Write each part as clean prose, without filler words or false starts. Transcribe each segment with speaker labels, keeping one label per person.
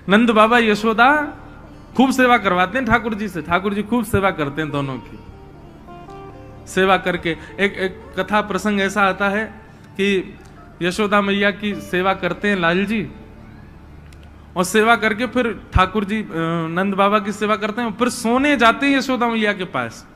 Speaker 1: नंद बाबा यशोदा खूब सेवा करवाते हैं ठाकुर जी से, ठाकुर जी खूब सेवा करते हैं दोनों की। सेवा करके एक कथा प्रसंग ऐसा आता है कि यशोदा मैया की सेवा करते हैं लाल जी, और सेवा करके फिर ठाकुर जी नंद बाबा की सेवा करते हैं, फिर सोने जाते हैं यशोदा मैया के पास।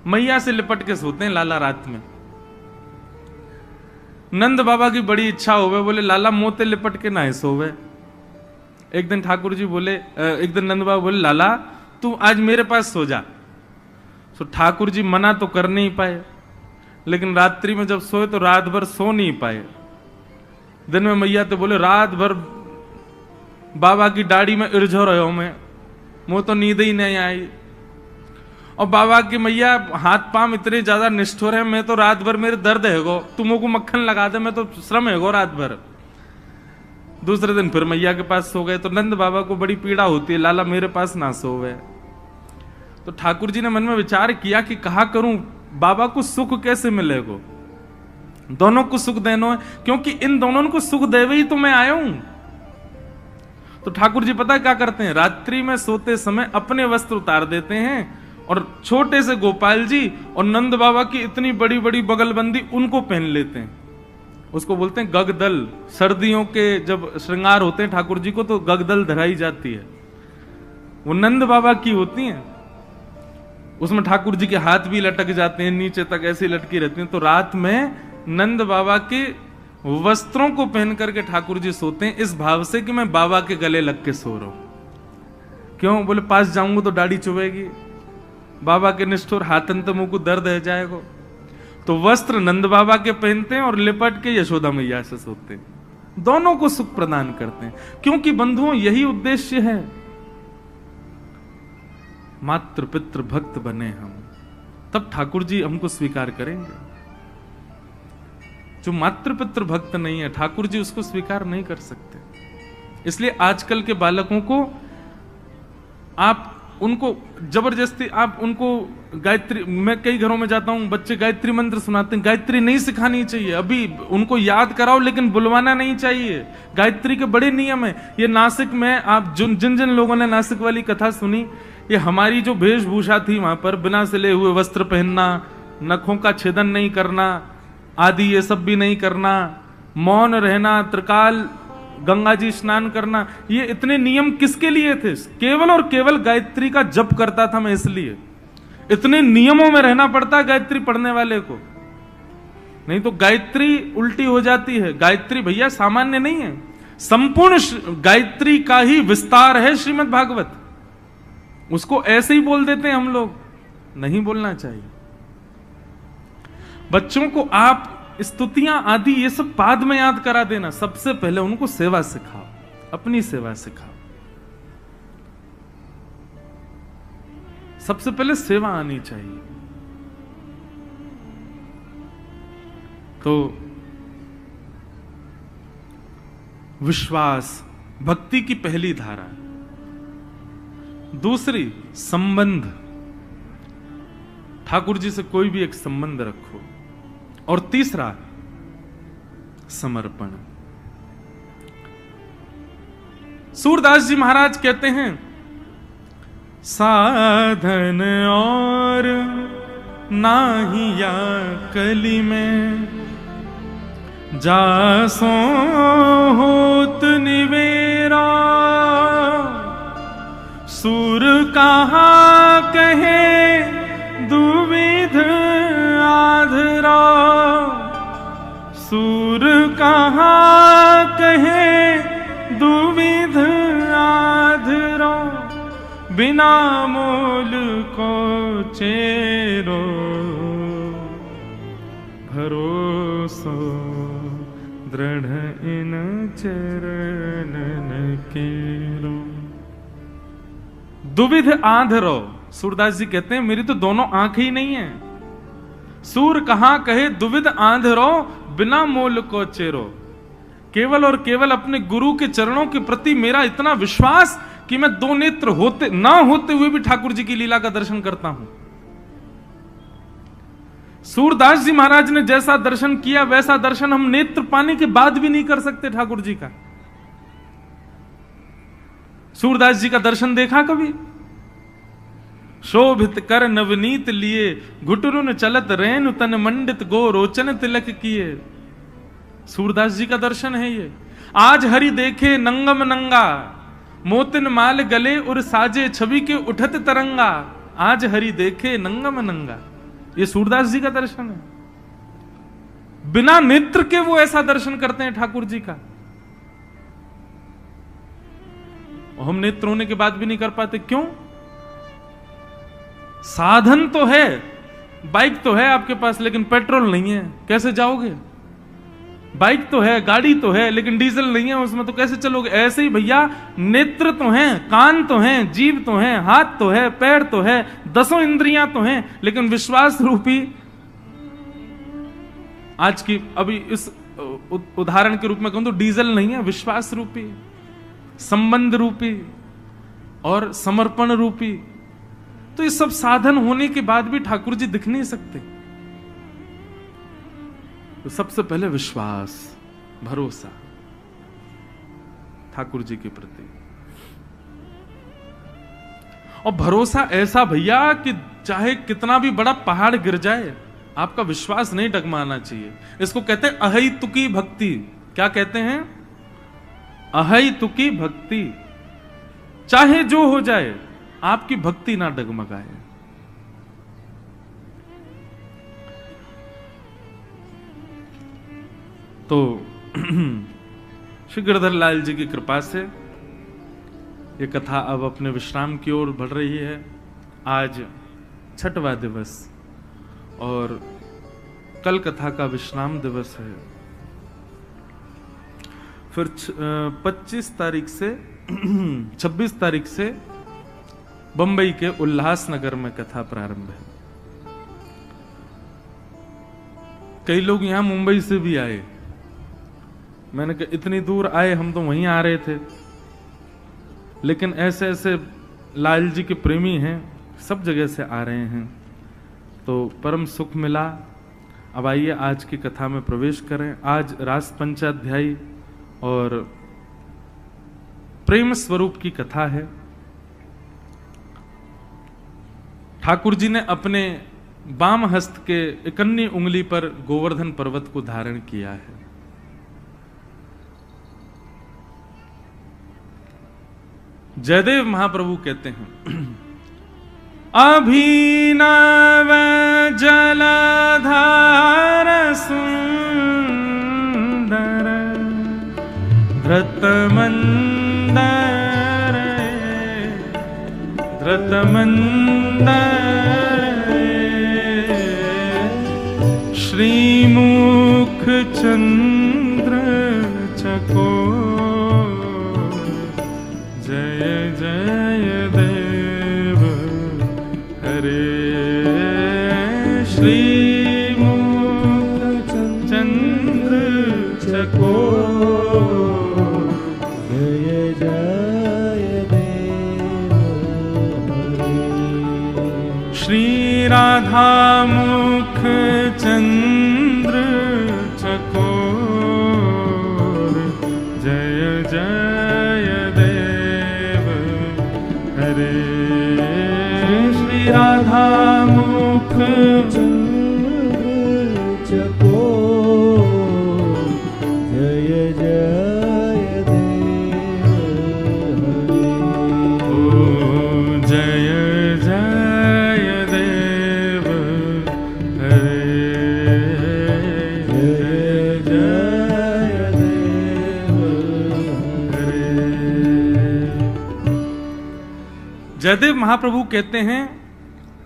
Speaker 1: मैया से लिपट के सोते हैं लाला रात में। नंद बाबा की बड़ी इच्छा होवे, बोले लाला मोते लिपट के ना सोवे। एक दिन ठाकुर जी बोले, एक दिन नंद बाबा बोले लाला तू आज मेरे पास सो जा। तो ठाकुर जी मना तो कर नहीं पाए, लेकिन रात्रि में जब सोए तो रात भर सो नहीं पाए। दिन में मैया तो बोले रात भर बाबा की दाढ़ी में इर्झो रहो मैं, मुझे तो नींद ही नहीं आई। और बाबा की मैया हाथ पांव इतने ज्यादा निष्ठुर है, मैं तो रात भर मेरे दर्द है गो, तुमको मक्खन लगा दे, मैं तो श्रम है गो रात भर। दूसरे दिन फिर मैया के पास सो गए। तो नंद बाबा को बड़ी पीड़ा होती है, लाला मेरे पास ना सोवे। तो ठाकुर जी ने मन में विचार किया कि कहा करूं बाबा को सुख कैसे मिलेगा, दोनों को सुख देना है, क्योंकि इन दोनों को सुख देवे ही तो मैं आया हूं। तो ठाकुर जी पता क्या करते हैं, रात्रि में सोते समय अपने वस्त्र उतार देते हैं और छोटे से गोपाल जी और नंद बाबा की इतनी बड़ी बड़ी बगलबंदी उनको पहन लेते हैं। उसको बोलते हैं गगदल। सर्दियों के जब श्रृंगार होते हैं ठाकुर जी को तो गगदल धराई जाती है, वो नंद बाबा की होती हैं। उसमें ठाकुर जी के हाथ भी लटक जाते हैं, नीचे तक ऐसी लटकी रहती हैं। तो रात में नंद बाबा के वस्त्रों को पहन करके ठाकुर जी सोते हैं, इस भाव से कि मैं बाबा के गले लग के सो रहा हूं। क्यों? बोले पास जाऊंगा तो दाढ़ी चुभेगी, बाबा के निष्ठुर हाथन तो मुंह को दर्द है जाएगा। तो वस्त्र नंद बाबा के पहनते हैं और लिपट के यशोदा मैया से सोते हैं, दोनों को सुख प्रदान करते हैं। क्योंकि बंधुओं यही उद्देश्य है, मातृ पितृ भक्त बने हम, तब ठाकुर जी हमको स्वीकार करेंगे। जो मातृ पितृ भक्त नहीं है ठाकुर जी उसको स्वीकार नहीं कर सकते। इसलिए आजकल के बालकों को आप उनको जबरदस्ती आप उनको गायत्री, मैं कई घरों में जाता हूं, बच्चे गायत्री मंत्र सुनाते हैं, गायत्री नहीं सिखानी चाहिए। अभी उनको याद कराओ लेकिन बुलवाना नहीं चाहिए। गायत्री के बड़े नियम है। ये नासिक में आप जिन जिन लोगों ने नासिक वाली कथा सुनी, ये हमारी जो वेशभूषा थी वहां पर बिना सिले हुए वस्त्र पहनना, नखों का छेदन नहीं करना आदि, ये सब भी नहीं करना, मौन रहना, त्रिकाल गंगा जी स्नान करना, ये इतने नियम किसके लिए थे? केवल और केवल गायत्री का जप करता था मैं, इसलिए इतने नियमों में रहना पड़ता गायत्री पढ़ने वाले को। नहीं तो गायत्री उल्टी हो जाती है। गायत्री भैया सामान्य नहीं है, संपूर्ण गायत्री का ही विस्तार है श्रीमद् भागवत। उसको ऐसे ही बोल देते हैं हम लोग, नहीं बोलना चाहिए। बच्चों को आप स्तुतियां आदि ये सब बाद में याद करा देना, सबसे पहले उनको सेवा सिखाओ, अपनी सेवा सिखाओ। सबसे पहले सेवा आनी चाहिए। तो विश्वास भक्ति की पहली धारा। दूसरी संबंध, ठाकुर जी से कोई भी एक संबंध रखो। और तीसरा समर्पण। सूरदास जी महाराज कहते हैं, साधन और नाहिया कली में, जासो होत निवेरा, सूर कहाँ कहे दुविध आधरा, सूर कहाँ कहे दुविध आधरा, बिना मोल को चेरो, भरोसो दृढ़ इन चरणन केरो। दुविध आधरो, सूरदास जी कहते हैं मेरी तो दोनों आंखें ही नहीं है। सूर कहां कहे दुविध आंधरो, बिना मोल को चेरो। केवल और केवल अपने गुरु के चरणों के प्रति मेरा इतना विश्वास कि मैं दो नेत्र होते ना होते हुए भी ठाकुर जी की लीला का दर्शन करता हूं। सूरदास जी महाराज ने जैसा दर्शन किया वैसा दर्शन हम नेत्र पाने के बाद भी नहीं कर सकते ठाकुर जी का। सूरदास जी का दर्शन देखा कभी? शोभित कर नवनीत लिए, घुटरुन चलत रेनु तन मंडित गो रोचन तिलक किए। सूरदास जी का दर्शन है ये। आज हरि देखे नंगम नंगा, मोतिन माल गले और साजे छवि के उठत तरंगा। आज हरि देखे नंगम नंगा, ये सूरदास जी का दर्शन है। बिना नेत्र के वो ऐसा दर्शन करते हैं ठाकुर जी का। हम नेत्र होने के बाद भी नहीं कर पाते, क्यों? साधन तो है, बाइक तो है आपके पास, लेकिन पेट्रोल नहीं है, कैसे जाओगे? बाइक तो है, गाड़ी तो है, लेकिन डीजल नहीं है उसमें, तो कैसे चलोगे? ऐसे ही भैया, नेत्र तो हैं, कान तो हैं, जीभ तो हैं, हाथ तो है, पैर तो है, 10 इंद्रियां तो हैं, लेकिन विश्वास रूपी, आज की अभी इस उदाहरण के रूप में कहूं तो डीजल नहीं है, विश्वास रूपी, संबंध रूपी और समर्पण रूपी। तो ये सब साधन होने के बाद भी ठाकुर जी दिख नहीं सकते। तो सबसे पहले विश्वास, भरोसा ठाकुर जी के प्रति, और भरोसा ऐसा भैया कि चाहे कितना भी बड़ा पहाड़ गिर जाए, आपका विश्वास नहीं डगमाना चाहिए। इसको कहते हैं अहैतुकी भक्ति। क्या कहते हैं? अहैतुकी भक्ति। चाहे जो हो जाए, आपकी भक्ति ना डगमगाए। तो श्री गिरधर लाल जी की कृपा से ये कथा अब अपने विश्राम की ओर बढ़ रही है। आज 6वां दिवस और कल कथा का विश्राम दिवस है। फिर 25 तारीख से 26 तारीख से बंबई के उल्लासनगर में कथा प्रारंभ है। कई लोग यहां मुंबई से भी आए। मैंने कहा इतनी दूर आए, हम तो वहीं आ रहे थे, लेकिन ऐसे ऐसे लाल जी के प्रेमी हैं, सब जगह से आ रहे हैं, तो परम सुख मिला। अब आइए आज की कथा में प्रवेश करें। आज रास पंचाध्यायी और प्रेम स्वरूप की कथा है। ठाकुर जी ने अपने बाम हस्त के इकन्नी उंगली पर गोवर्धन पर्वत को धारण किया है। जयदेव महाप्रभु कहते हैं, अभिनव जलधार सुंदर धृतमंदर श्रीमुख चंद्र चकोर जय जय देव हरे। श्रीमुख चंद्र चकोर जय जय देव हरे। श्री राधा मुख चंद्र चकोर जय जय देव हरे। श्री राधा मुख चंद्र चकोर जय जय देव हरे। ओ जय जय देव हरे। जय जय देव हरे। जयदेव महाप्रभु कहते हैं,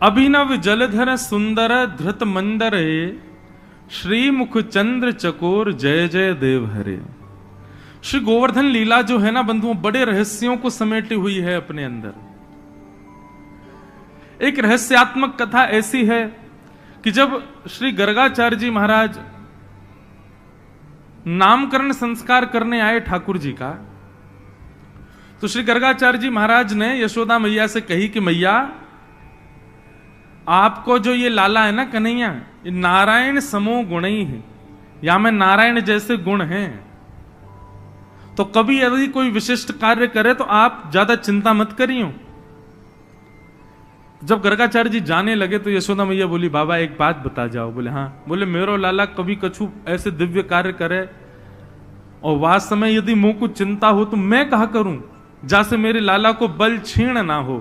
Speaker 1: अभिनव जलधर सुंदर धृत मंदर श्रीमुख चंद्र चकोर जय जय देव हरे। श्री गोवर्धन लीला जो है ना बंधुओं, बड़े रहस्यों को समेटी हुई है अपने अंदर। एक रहस्यात्मक कथा ऐसी है कि जब श्री गर्गाचार्य जी महाराज नामकरण संस्कार करने आए ठाकुर जी का, तो श्री गर्गाचार्य जी महाराज ने यशोदा मैया से कही कि मैया, आपको जो ये लाला है ना कन्हैया, ये नारायण समो गुण ही है, या में नारायण जैसे गुण हैं, तो कभी यदि कोई विशिष्ट कार्य करे तो आप ज्यादा चिंता मत करियो। जब गर्गाचार्य जी जाने लगे तो यशोदा मैया बोली, बाबा एक बात बता जाओ। बोले हाँ। बोले मेरो लाला कभी कछु ऐसे दिव्य कार्य करे और वास्तव में यदि मुंह को चिंता हो तो मैं कहा करूं, जैसे मेरे लाला को बल क्षीण ना हो।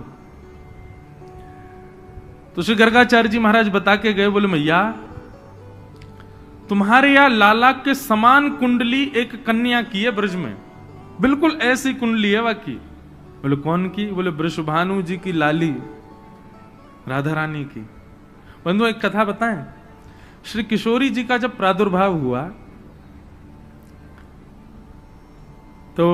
Speaker 1: तो श्री गर्गाचार्य जी महाराज बता के गए, बोले मैया तुम्हारे यहां लाला के समान कुंडली एक कन्या की है ब्रज में, बिल्कुल ऐसी कुंडली है वाकी। बोले कौन की? बोले वृषभानु जी की लाली राधा रानी की। बंधु एक कथा बताएं, श्री किशोरी जी का जब प्रादुर्भाव हुआ तो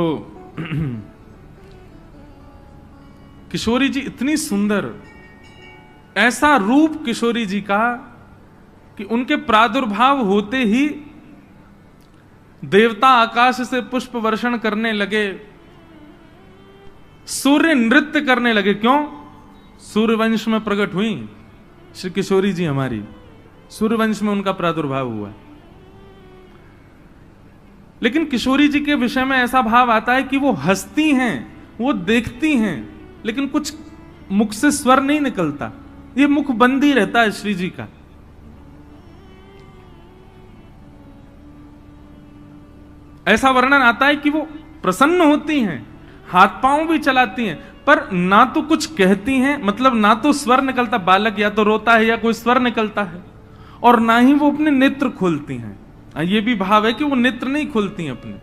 Speaker 1: किशोरी जी इतनी सुंदर, ऐसा रूप किशोरी जी का कि उनके प्रादुर्भाव होते ही देवता आकाश से पुष्प वर्षण करने लगे, सूर्य नृत्य करने लगे। क्यों? सूर्यवंश में प्रकट हुई श्री किशोरी जी हमारी, सूर्यवंश में उनका प्रादुर्भाव हुआ। लेकिन किशोरी जी के विषय में ऐसा भाव आता है कि वो हंसती हैं, वो देखती हैं, लेकिन कुछ मुख से स्वर नहीं निकलता, ये मुख बंद ही रहता है श्री जी का। ऐसा वर्णन आता है कि वो प्रसन्न होती हैं, हाथ पांव भी चलाती हैं, पर ना तो कुछ कहती हैं, मतलब ना तो स्वर निकलता, बालक या तो रोता है या कोई स्वर निकलता है, और ना ही वो अपने नेत्र खोलती हैं। ये भी भाव है कि वो नेत्र नहीं खोलती हैं अपने,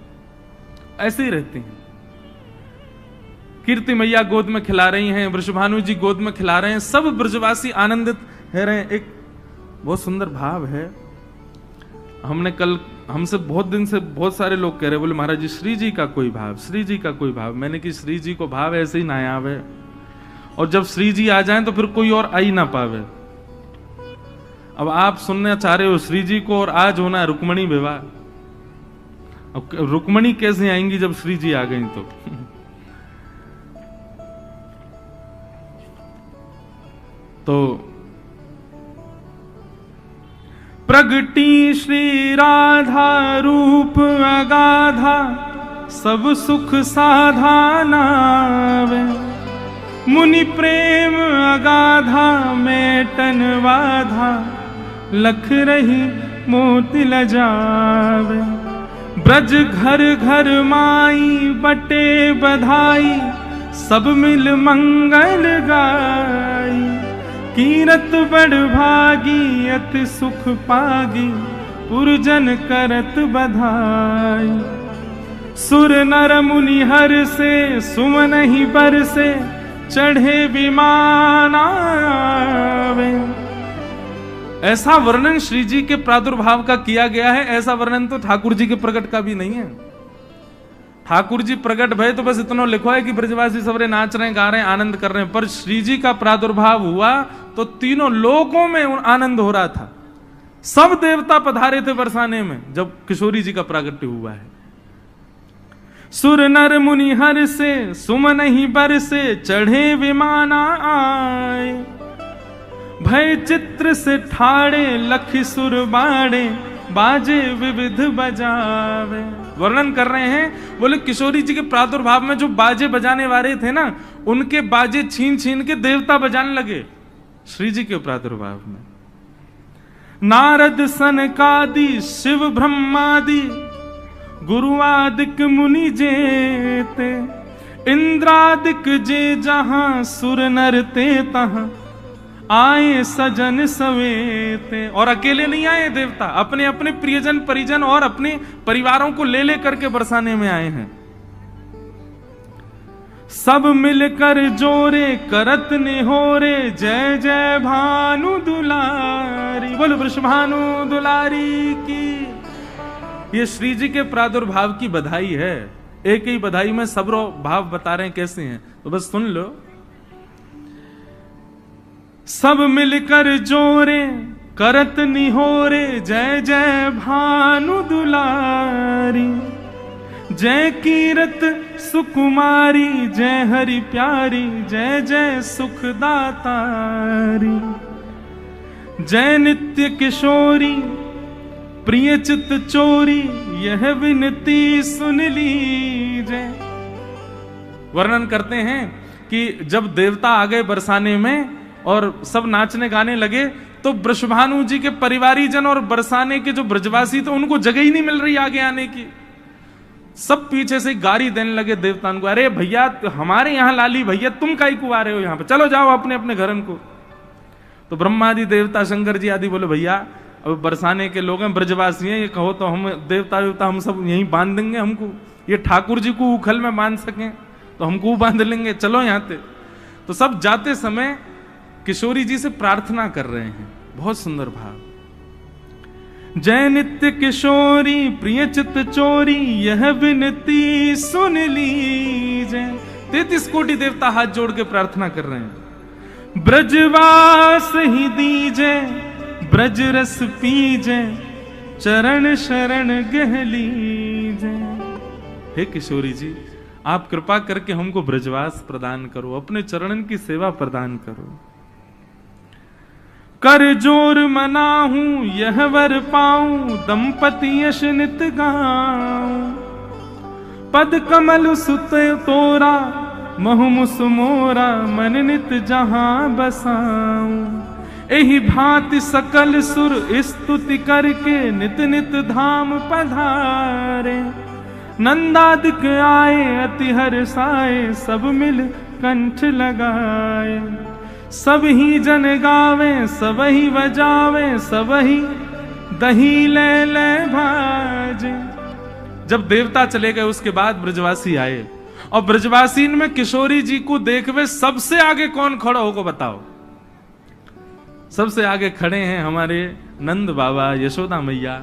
Speaker 1: ऐसे ही रहती हैं। कीर्ति मैया गोद में खिला रही हैं, वृषभानु जी गोद में खिला रहे हैं, सब ब्रजवासी आनंदित है रहे हैं। एक बहुत सुंदर भाव है। हमसे बहुत दिन से बहुत सारे लोग कह रहे, बोले महाराज जी श्री जी का कोई भाव, श्री जी का कोई भाव। मैंने कि श्री जी को भाव ऐसे ही ना आवे, और जब श्री जी आ जाएं तो फिर कोई और आ ही ना पावे। अब आप सुनना चाह रहे हो श्री जी को, और आज होना है रुक्मणी विवाह। अब रुक्मणी कैसे आएंगी जब श्री जी आ गई? तो प्रगटी श्री राधा रूप अगाधा, सब सुख साधा नावे, मुनि प्रेम अगाधा मेटन वाधा, लख रही मोति लजावे। ब्रज घर घर माई बटे बधाई, सब मिल मंगल गाई। कीरत बड़ भागी अति सुख पागी, पुरजन करत बधाई। सुर नर मुनि हर से सुमन ही बर से, चढ़े विमान आवे। ऐसा वर्णन श्री जी के प्रादुर्भाव का किया गया है, ऐसा वर्णन तो ठाकुर जी के प्रकट का भी नहीं है। ठाकुर जी प्रकट भय तो बस इतना लिखो है कि ब्रजवासी सबरे नाच रहे हैं, गा रहे हैं, आनंद कर रहे हैं, पर श्री जी का प्रादुर्भाव हुआ तो तीनों लोकों में आनंद हो रहा था। सब देवता पधारे थे बरसाने में जब किशोरी जी का प्रागट्य हुआ है। सुर नर मुनि हर से सुमन ही बर से, चढ़े विमाना आए। भय चित्र से ठाड़े लखि सुर बाड़े, बाजे विविध बजावे। वर्णन कर रहे हैं, बोले किशोरी जी के प्रादुर्भाव में जो बाजे बजाने वाले थे ना, उनके बाजे छीन छीन के देवता बजाने लगे श्री जी के प्रादुर्भाव में। नारद सनकादि शिव ब्रह्मादि, गुरुआदिक मुनि जेते। इंद्रादिक जे जहां सुर नर ते तहां, आए सजन सवेते। और अकेले नहीं आए देवता, अपने अपने प्रियजन परिजन और अपने परिवारों को ले ले करके बरसाने में आए हैं। सब मिलकर जोरे करत निहोरे, जय जय भानु दुलारी। बोलो वृषभानु दुलारी की। ये श्री जी के प्रादुर्भाव की बधाई है। एक ही बधाई में सब भाव बता रहे हैं कैसे हैं, तो बस सुन लो। सब मिलकर जोरे करत निहोरे, जय जय भानु दुलारी। जय कीरत सुकुमारी, जय हरि प्यारी, जय जय सुखदातारी। जय नित्य किशोरी प्रिय चित चोरी यह विनती सुन लीजिए। वर्णन करते हैं कि जब देवता आ गए बरसाने में और सब नाचने गाने लगे, तो वृषभानु जी के परिवारी जन और बरसाने के जो ब्रजवासी थे उनको जगह ही नहीं मिल रही आगे आने की। सब पीछे से गाड़ी देने लगे देवताओं को, अरे भैया हमारे यहाँ लाली भैया, तुम काई को आ रहे हो यहाँ पे, चलो जाओ अपने अपने घरन को। तो ब्रह्मादि देवता शंकर जी आदि बोले भैया अब बरसाने के लोग हैं, ब्रजवासी हैं, ये कहो तो हम देवता देवता हम सब यहीं बांध देंगे, हमको ये ठाकुर जी को उखल में बांध सकें तो हमको बांध लेंगे, चलो यहाँ पे। तो सब जाते समय किशोरी जी से प्रार्थना कर रहे हैं, बहुत सुंदर भाव। जय नित्य किशोरी प्रिय चित चोरी यह विनती सुन लीजिए। 33 कोटि देवता हाथ जोड़ के प्रार्थना कर रहे हैं। ब्रजवास ही दीजे ब्रज रस पीजे चरण शरण गह लीजे। हे किशोरी जी, आप कृपा करके हमको ब्रजवास प्रदान करो, अपने चरणन की सेवा प्रदान करो। कर जोर मनाहूं यह वर पाऊं दंपति यश नित गाऊं। पद कमल सुत तोरा महु मुस मोरा मन नित जहां बसाऊं। एहि भांति सकल सुर स्तुति करके नित नित धाम पधारे। नंदादिक आए अति हर्षाए सब मिल कंठ लगाए। सब ही जन गावे सब ही बजावे सब ही दही ले ले भाजे। जब देवता चले गए उसके बाद ब्रजवासी आए, और ब्रजवासी में किशोरी जी को देखवे सबसे आगे कौन खड़ा होगा बताओ? सबसे आगे खड़े हैं हमारे नंद बाबा, यशोदा मैया।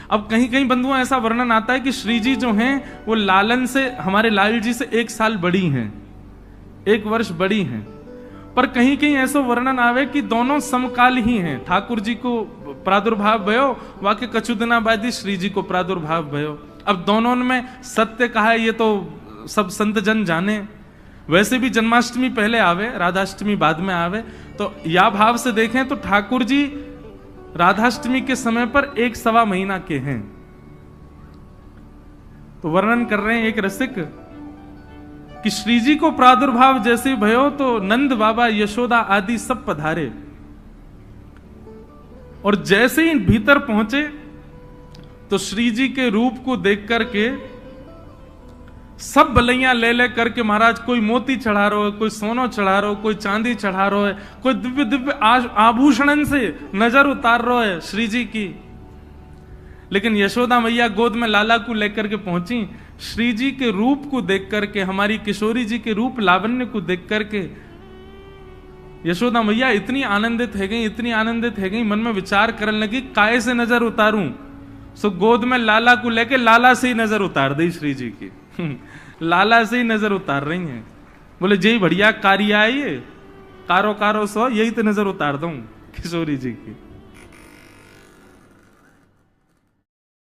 Speaker 1: अब कहीं कहीं बंधुओं ऐसा वर्णन आता है कि श्री जी जो हैं वो लालन से, हमारे लाल जी से 1 साल बड़ी हैं, 1 वर्ष बड़ी हैं। पर कहीं कहीं ऐसा वर्णन आवे कि दोनों समकाल ही हैं। ठाकुर जी को प्रादुर्भाव भयो, वाके कछु दिना बाद ही श्री जी को प्रादुर्भाव भयो। अब दोनों में सत्य कहा है ये तो सब संत जन जाने। वैसे भी जन्माष्टमी पहले आवे, राधाष्टमी बाद में आवे। तो या भाव से देखें तो ठाकुर जी राधाष्टमी के समय पर 1.25 महीना के हैं। तो वर्णन कर रहे हैं एक रसिक कि श्री जी को प्रादुर्भाव जैसे भयो तो नंद बाबा यशोदा आदि सब पधारे, और जैसे ही भीतर पहुंचे तो श्री जी के रूप को देख करके सब बलैया ले ले करके महाराज कोई मोती चढ़ा रहा है, कोई सोनो चढ़ा रहा है, कोई चांदी चढ़ा रहा है, कोई दिव्य दिव्य आभूषण से नजर उतार रहा है श्री जी की। लेकिन यशोदा मैया गोद में लाला को लेकर के पहुंची। श्री जी के रूप को देख करके, हमारी किशोरी जी के रूप लावण्य को देख करके यशोदा मैया इतनी आनंदित है गई, इतनी आनंदित है गई, मन में विचार करने लगी काय से नजर उतारूं। सो गोद में लाला को लेके लाला से ही नजर उतार दी श्री जी की। लाला से ही नजर उतार रही हैं। बोले जय बढ़िया कार्य आई, कारो कारो सो यही तो नजर उतार दूं किशोरी जी की।